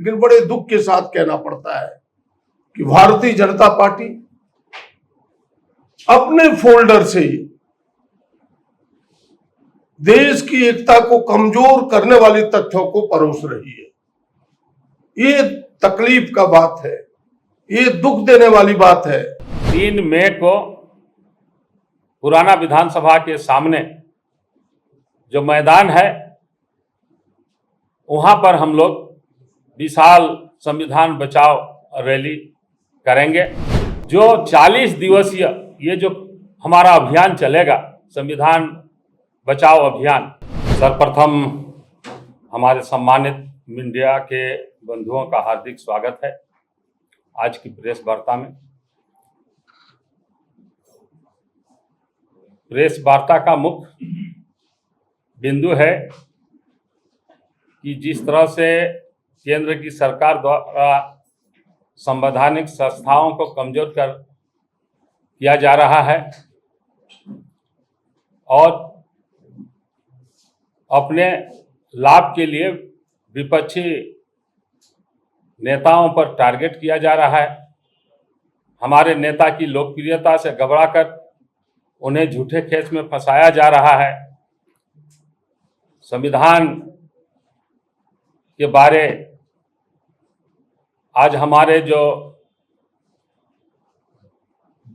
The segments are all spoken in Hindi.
लेकिन बड़े दुख के साथ कहना पड़ता है कि भारतीय जनता पार्टी अपने फोल्डर से ही देश की एकता को कमजोर करने वाले तथ्यों को परोस रही है। ये तकलीफ का बात है, ये दुख देने वाली बात है। 3 मई को पुराना विधानसभा के सामने जो मैदान है वहां पर हम लोग विशाल संविधान बचाओ रैली करेंगे। जो 40 दिवसीय ये जो हमारा अभियान चलेगा, संविधान बचाओ अभियान, सर्वप्रथम हमारे सम्मानित मीडिया के बंधुओं का हार्दिक स्वागत है आज की प्रेस वार्ता में। प्रेस वार्ता का मुख्य बिंदु है कि जिस तरह से केंद्र की सरकार द्वारा संवैधानिक संस्थाओं को कमजोर किया जा रहा है और अपने लाभ के लिए विपक्षी नेताओं पर टारगेट किया जा रहा है। हमारे नेता की लोकप्रियता से घबराकर उन्हें झूठे केस में फंसाया जा रहा है। संविधान के बारे आज हमारे जो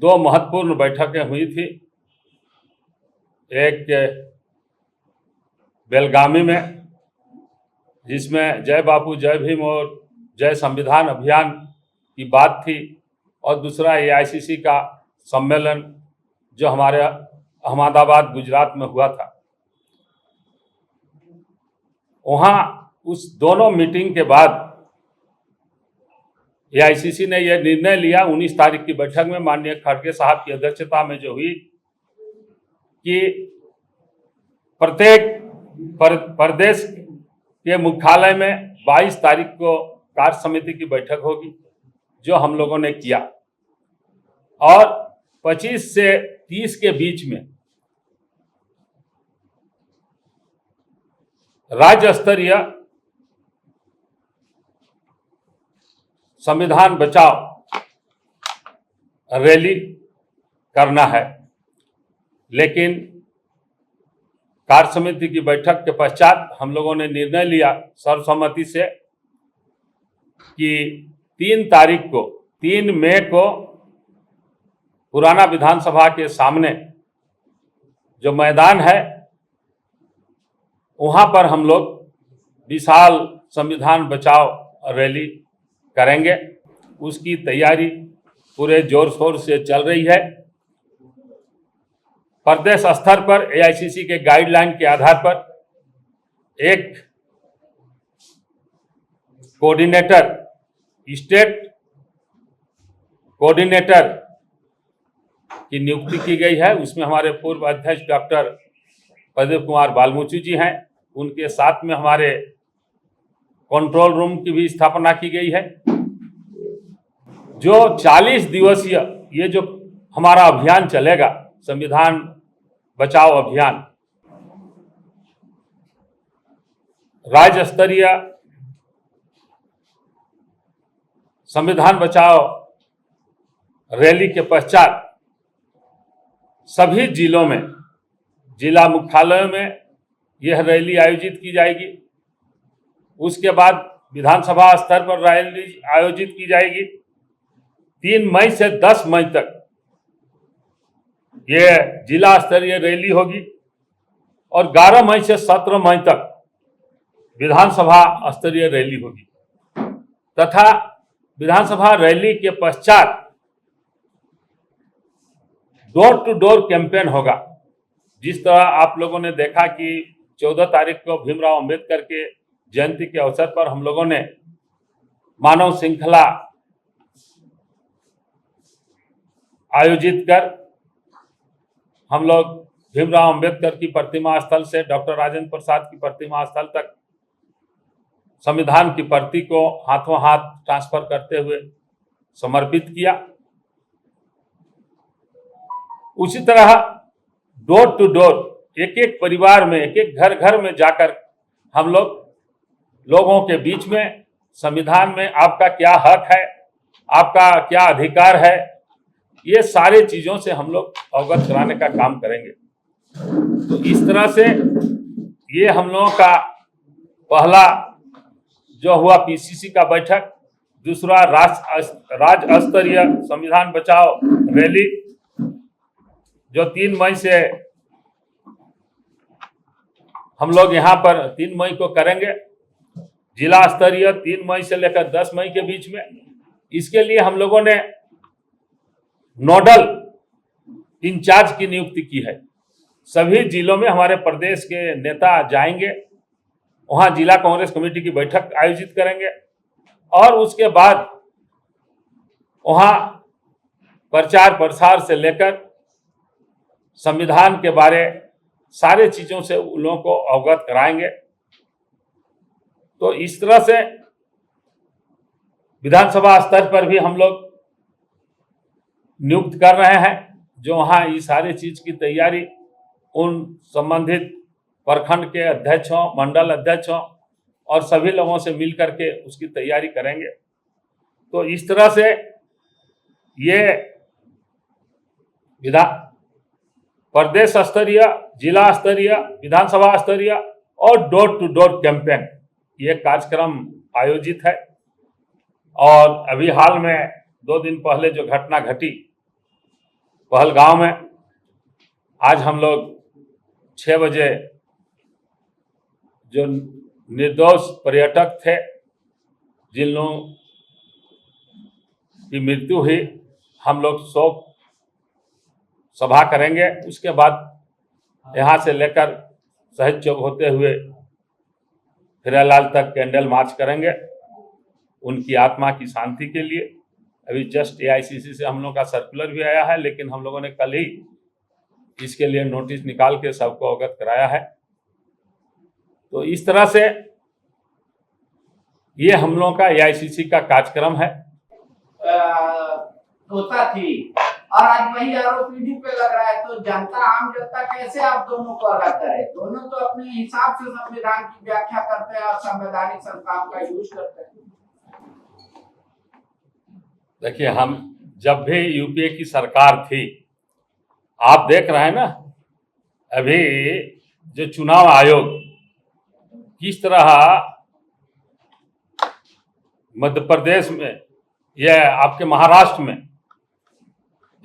2 महत्वपूर्ण बैठकें हुई थी, एक बेलगामी में जिसमें जय बापू जय भीम और जय संविधान अभियान की बात थी, और दूसरा AICC का सम्मेलन जो हमारे अहमदाबाद गुजरात में हुआ था। वहाँ उस दोनों मीटिंग के बाद AICC ने यह निर्णय लिया 19 तारीख की बैठक में माननीय खड़गे साहब की अध्यक्षता में जो हुई कि प्रत्येक प्रदेश के मुख्यालय में 22 तारीख को कार्य समिति की बैठक होगी, जो हम लोगों ने किया, और 25 से 30 के बीच में राज्य स्तरीय संविधान बचाओ रैली करना है। लेकिन कार्य समिति की बैठक के पश्चात हम लोगों ने निर्णय लिया सर्वसम्मति से कि 3 मई को पुराना विधानसभा के सामने जो मैदान है वहां पर हम लोग विशाल संविधान बचाओ रैली करेंगे। उसकी तैयारी पूरे जोर शोर से चल रही है। प्रदेश स्तर पर AICC के गाइडलाइन के आधार पर एक कोऑर्डिनेटर, स्टेट कोऑर्डिनेटर की नियुक्ति की गई है। उसमें हमारे पूर्व अध्यक्ष डॉक्टर प्रदीप कुमार बालमुचु जी हैं। उनके साथ में हमारे कंट्रोल रूम की भी स्थापना की गई है। जो 40 दिवसीय ये जो हमारा अभियान चलेगा, संविधान बचाओ अभियान, राज्य स्तरीय संविधान बचाओ रैली के पश्चात सभी जिलों में, जिला मुख्यालयों में यह रैली आयोजित की जाएगी। उसके बाद विधानसभा स्तर पर रैली आयोजित की जाएगी। 3 मई से 10 मई तक ये जिला स्तरीय रैली होगी और 11 मई से 17 मई तक विधानसभा स्तरीय रैली होगी। तथा विधानसभा रैली के पश्चात डोर टू डोर कैंपेन होगा। जिस तरह आप लोगों ने देखा कि 14 तारीख को भीमराव अंबेडकर के जयंती के अवसर पर हम लोगों ने मानव श्रृंखला आयोजित कर हम लोग भीमराव अंबेडकर की प्रतिमा स्थल से डॉक्टर राजेंद्र प्रसाद की प्रतिमा स्थल तक संविधान की प्रति को हाथों हाथ ट्रांसफर करते हुए समर्पित किया। उसी तरह डोर टू डोर, एक एक परिवार में, एक एक घर घर में जाकर हम लोग लोगों के बीच में संविधान में आपका क्या हक है, आपका क्या अधिकार है, ये सारे चीजों से हम लोग अवगत कराने का काम करेंगे। तो इस तरह से ये हम लोगों का पहला जो हुआ पीसीसी का बैठक, दूसरा राज्य स्तरीय संविधान बचाओ रैली जो 3 मई से हम लोग यहाँ पर 3 मई को करेंगे, जिला स्तरीय 3 मई से लेकर 10 मई के बीच में। इसके लिए हम लोगों ने नोडल इंचार्ज की नियुक्ति की है। सभी जिलों में हमारे प्रदेश के नेता जाएंगे, वहां जिला कांग्रेस कमेटी की बैठक आयोजित करेंगे और उसके बाद वहां प्रचार प्रसार से लेकर संविधान के बारे सारे चीजों से उन लोगों को अवगत कराएंगे। तो इस तरह से विधानसभा स्तर पर भी हम लोग नियुक्त कर रहे हैं, जो वहां ये सारी चीज की तैयारी उन संबंधित प्रखंड के अध्यक्षों, मंडल अध्यक्षों और सभी लोगों से मिल करके उसकी तैयारी करेंगे। तो इस तरह से ये प्रदेश स्तरीय, जिला स्तरीय, विधानसभा स्तरीय और डोर टू डोर कैंपेन ये कार्यक्रम आयोजित है। और अभी हाल में 2 दिन पहले जो घटना घटी पहलगांव में, आज हम लोग 6 बजे जो निर्दोष पर्यटक थे जिन लोगों की मृत्यु हुई, हम लोग शोक सभा करेंगे। उसके बाद यहाँ से लेकर शहीद चौक होते हुए हिरालाल तक कैंडल मार्च करेंगे उनकी आत्मा की शांति के लिए। अभी जस्ट एआईसीसी से हम लोग का सर्कुलर भी आया है, लेकिन हम लोगों ने कल ही इसके लिए नोटिस निकाल के सबको अवगत कराया है। तो इस तरह से ये हम लोगों का एआईसीसी का कार्यक्रम है। होता थी और आज वही आरोप ईडी पे लग रहा है, तो जनता, आम जनता कैसे आप दोनों को अलग करे? दोनों तो अपने हिसाब से संविधान की व्याख्या करते हैं और संवैधानिक संस्थाओं का यूज करते हैं। देखिए, हम जब भी यूपीए की सरकार थी, आप देख रहे हैं ना अभी जो चुनाव आयोग किस तरह मध्य प्रदेश में, यह आपके महाराष्ट्र में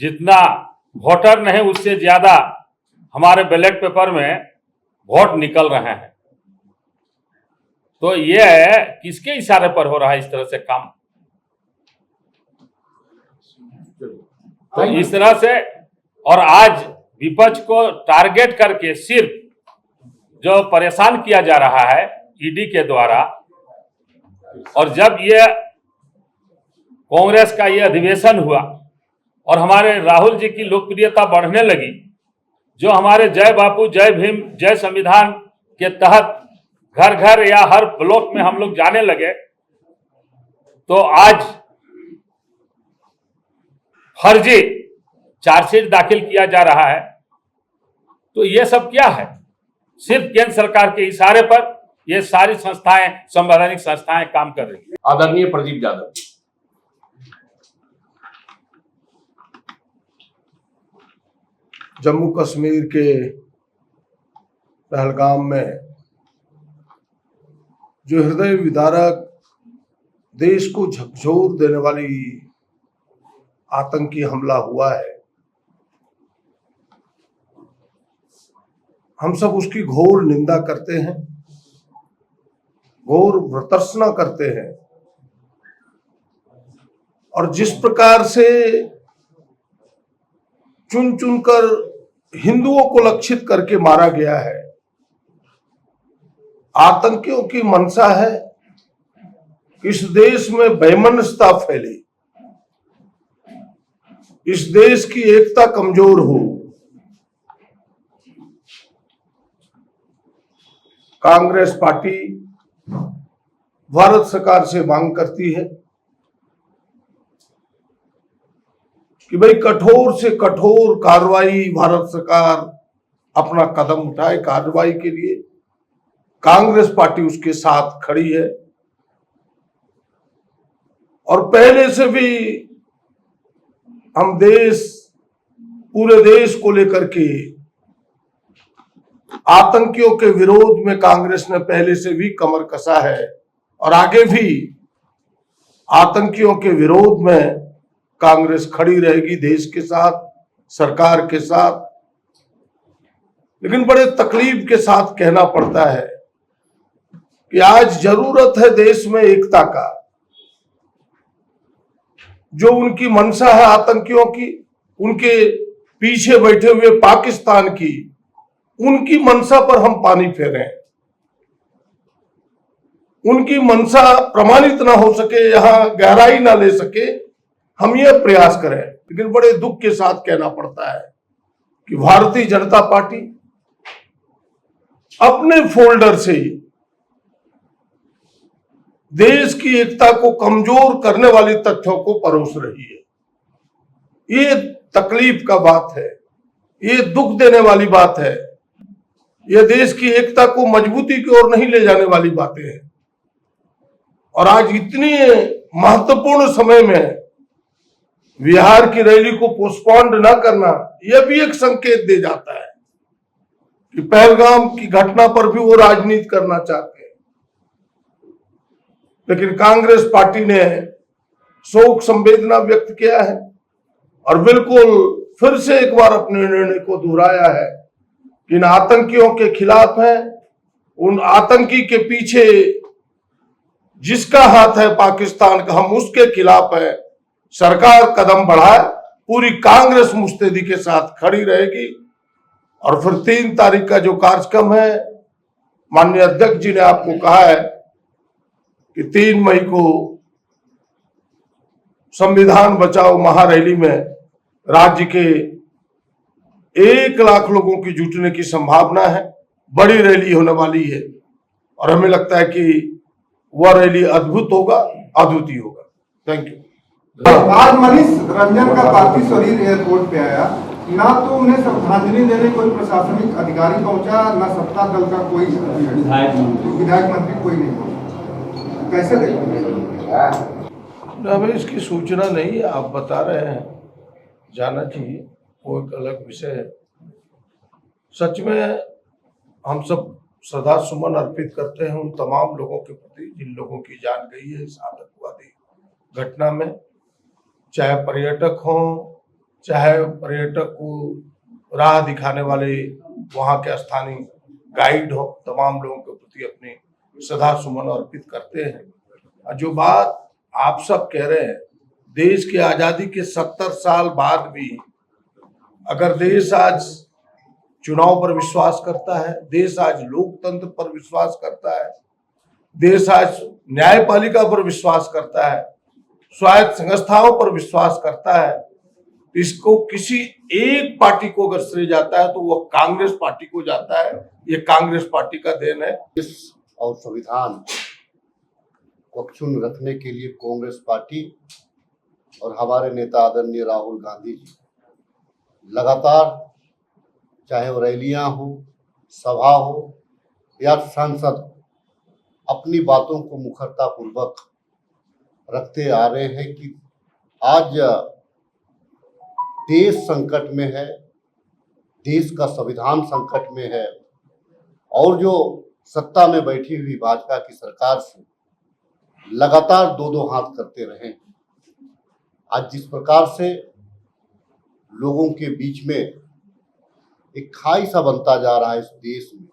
जितना वोटर नहीं उससे ज्यादा हमारे बैलेट पेपर में वोट निकल रहे हैं। तो यह किसके इशारे पर हो रहा है इस तरह से काम? तो इस तरह से, और आज विपक्ष को टारगेट करके सिर्फ जो परेशान किया जा रहा है ईडी के द्वारा, और जब ये कांग्रेस का ये अधिवेशन हुआ और हमारे राहुल जी की लोकप्रियता बढ़ने लगी, जो हमारे जय बापू, जय भीम, जय संविधान के तहत घर घर या हर ब्लॉक में हम लोग जाने लगे, तो आज फर्जी चार्जशीट दाखिल किया जा रहा है। तो ये सब क्या है? सिर्फ केंद्र सरकार के इशारे पर ये सारी संस्थाएं, संवैधानिक संस्थाएं काम कर रही है। आदरणीय प्रदीप यादव, जम्मू कश्मीर के पहलगाम में जो हृदय विदारक, देश को झकझोर देने वाली आतंकी हमला हुआ है, हम सब उसकी घोर निंदा करते हैं, घोर भर्त्सना करते हैं। और जिस प्रकार से चुन चुनकर हिंदुओं को लक्षित करके मारा गया है, आतंकियों की मंशा है कि इस देश में वैमनस्यता फैले, इस देश की एकता कमजोर हो। कांग्रेस पार्टी भारत सरकार से मांग करती है कि भाई कठोर से कठोर कार्रवाई भारत सरकार अपना कदम उठाए कार्रवाई के लिए। कांग्रेस पार्टी उसके साथ खड़ी है। और पहले से भी हम पूरे देश को लेकर के आतंकियों के विरोध में कांग्रेस ने पहले से भी कमर कसा है और आगे भी आतंकियों के विरोध में कांग्रेस खड़ी रहेगी, देश के साथ, सरकार के साथ। लेकिन बड़े तकलीफ के साथ कहना पड़ता है कि आज जरूरत है देश में एकता का। जो उनकी मंशा है आतंकियों की, उनके पीछे बैठे हुए पाकिस्तान की, उनकी मंशा पर हम पानी फेरें, उनकी मंशा प्रमाणित ना हो सके, यहां गहराई ना ले सके, हम यह प्रयास करें। लेकिन बड़े दुख के साथ कहना पड़ता है कि भारतीय जनता पार्टी अपने फोल्डर से देश की एकता को कमजोर करने वाली तथ्यों को परोस रही है। ये तकलीफ का बात है, ये दुख देने वाली बात है, ये देश की एकता को मजबूती की ओर नहीं ले जाने वाली बातें हैं। और आज इतनी महत्वपूर्ण समय में बिहार की रैली को पोस्टपोन्ड न करना, यह भी एक संकेत दे जाता है कि पहलगाम की घटना पर भी वो राजनीति करना चाहते हैं। लेकिन कांग्रेस पार्टी ने शोक संवेदना व्यक्त किया है और बिल्कुल फिर से एक बार अपने निर्णय को दोहराया है कि इन आतंकियों के खिलाफ है, उन आतंकी के पीछे जिसका हाथ है पाकिस्तान का, हम उसके खिलाफ है। सरकार कदम बढ़ाए, पूरी कांग्रेस मुस्तैदी के साथ खड़ी रहेगी। और फिर 3 तारीख का जो कार्यक्रम है, माननीय अध्यक्ष जी ने आपको कहा है कि 3 मई को संविधान बचाओ महारैली में राज्य के 1 लाख लोगों की जुटने की संभावना है। बड़ी रैली होने वाली है और हमें लगता है कि वह रैली अद्भुत होगा, अद्वितीय होगा। Thank you. आज मनीष रंजन का पार्थिव शरीर एयरपोर्ट पे आया, ना तो उन्हें श्रद्धांजलि देने कोई प्रशासनिक अधिकारी पहुंचा, ना सत्ता दल का कोई विधायक मंत्री कोई नहीं पहुंचा। कैसे देखते? हमें इसकी सूचना नहीं, आप बता रहे हैं, जाना चाहिए, वो एक अलग विषय है। सच में हम सब श्रद्धा सुमन अर्पित करते हैं उन तमाम लोगों के प्रति जिन लोगों की जान गई है इस आतंकवादी घटना में, चाहे पर्यटक हों, चाहे पर्यटक को राह दिखाने वाले वहां के स्थानीय गाइड हो, तमाम लोगों के प्रति अपनी श्रद्धा सुमन अर्पित करते हैं। जो बात आप सब कह रहे हैं, देश की आजादी के 70 साल बाद भी अगर देश आज चुनाव पर विश्वास करता है, देश आज लोकतंत्र पर विश्वास करता है, देश आज न्यायपालिका पर विश्वास करता है, स्वायत्त संस्थाओं पर विश्वास करता है, इसको किसी एक पार्टी को अगर श्रेय जाता है तो वह कांग्रेस पार्टी को जाता है। ये कांग्रेस पार्टी का देन है। और संविधान को अक्षुण्ण रखने के लिए कांग्रेस पार्टी और हमारे नेता आदरणीय राहुल गांधी जी लगातार, चाहे वो रैलियां हो, सभा हो या संसद, अपनी बातों को मुखरता पूर्वक रखते आ रहे हैं कि आज देश संकट में है, देश का संविधान संकट में है और जो सत्ता में बैठी हुई भाजपा की सरकार से लगातार दो हाथ करते रहे। आज जिस प्रकार से लोगों के बीच में एक खाई सा बनता जा रहा है इस देश में,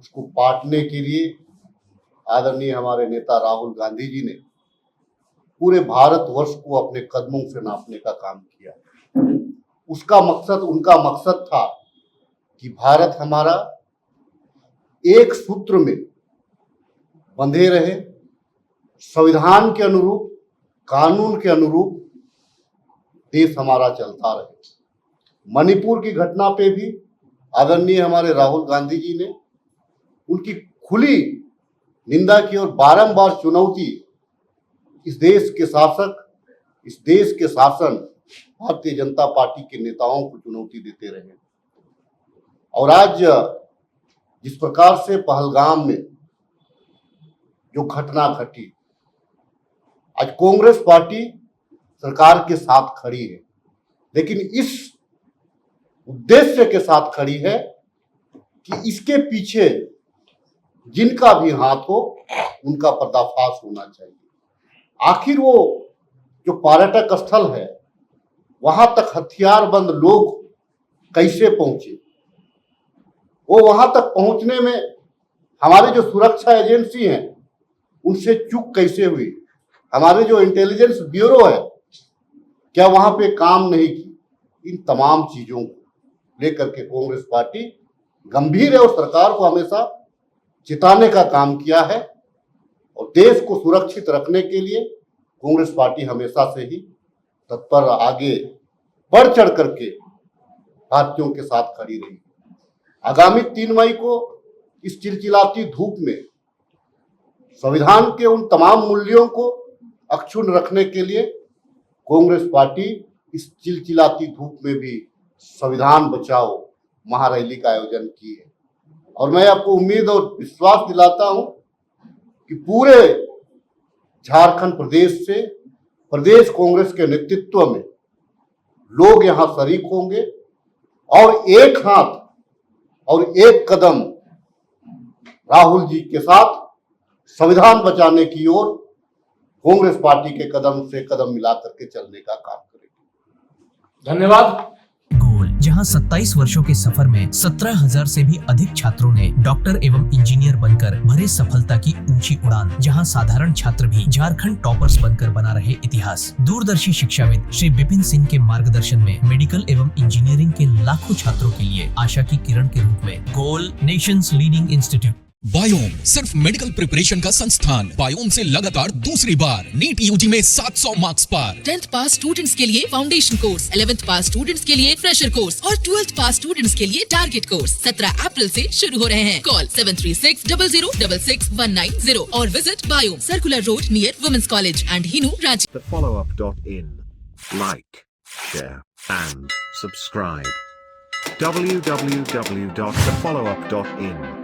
उसको पाटने के लिए आदरणीय हमारे नेता राहुल गांधी जी ने पूरे भारतवर्ष को अपने कदमों से नापने का काम किया। उसका मकसद, उनका मकसद था कि भारत हमारा एक सूत्र में बंधे रहे, संविधान के अनुरूप, कानून के अनुरूप देश हमारा चलता रहे। मणिपुर की घटना पे भी आदरणीय हमारे राहुल गांधी जी ने उनकी खुली निंदा की और बारंबार चुनौती इस देश के शासक, इस देश के शासन भारतीय जनता पार्टी के नेताओं को चुनौती देते रहे। और आज जिस प्रकार से पहलगाम में जो घटना घटी, आज कांग्रेस पार्टी सरकार के साथ खड़ी है, लेकिन इस उद्देश्य के साथ खड़ी है कि इसके पीछे जिनका भी हाथ हो उनका पर्दाफाश होना चाहिए। आखिर वो जो पर्यटक स्थल है वहां तक हथियारबंद लोग कैसे पहुंचे, वो वहां तक पहुंचने में हमारे जो सुरक्षा एजेंसी हैं उनसे चूक कैसे हुई, हमारे जो इंटेलिजेंस ब्यूरो है क्या वहां पे काम नहीं की। इन तमाम चीजों को लेकर के कांग्रेस पार्टी गंभीर है और सरकार को हमेशा चिताने का काम किया है और देश को सुरक्षित रखने के लिए कांग्रेस पार्टी हमेशा से ही तत्पर आगे बढ़ चढ़ करके भारतीयों के साथ खड़ी रही। आगामी 3 मई को इस चिलचिलाती धूप में संविधान के उन तमाम मूल्यों को अक्षुण्ण रखने के लिए कांग्रेस पार्टी इस चिलचिलाती धूप में भी संविधान बचाओ महारैली का आयोजन की है। और मैं आपको उम्मीद और विश्वास दिलाता हूं कि पूरे झारखंड प्रदेश से प्रदेश कांग्रेस के नेतृत्व में लोग यहां शरीक होंगे और एक हाथ और एक कदम राहुल जी के साथ संविधान बचाने की ओर कांग्रेस पार्टी के कदम से कदम मिला करके चलने का काम करेगी। धन्यवाद। गोल, जहां 27 वर्षों के सफर में 17,000 से भी अधिक छात्रों ने डॉक्टर एवं इंजीनियर बनकर भरे सफलता की ऊंची उड़ान, जहां साधारण छात्र भी झारखंड टॉपर्स बनकर बना रहे इतिहास। दूरदर्शी शिक्षाविद श्री विपिन सिंह के मार्गदर्शन में मेडिकल एवं इंजीनियरिंग के लाखों छात्रों के लिए आशा की किरण के रूप में गोल, नेशंस लीडिंग इंस्टीट्यूट। बायोम सिर्फ मेडिकल प्रिपरेशन का संस्थान। बायोम से लगातार दूसरी बार नीट यूजी में 700 मार्क्स पार। 10th पास स्टूडेंट्स के लिए फाउंडेशन कोर्स, 11th पास स्टूडेंट्स के लिए फ्रेशर कोर्स और 12th पास स्टूडेंट्स के लिए टारगेट कोर्स 17 अप्रैल से शुरू हो रहे हैं। कॉल 7360066190 और visit Biome, circular road near women's college and Hinoo, Ranchi. thefollowup.in. Like, share and subscribe. www.thefollowup.in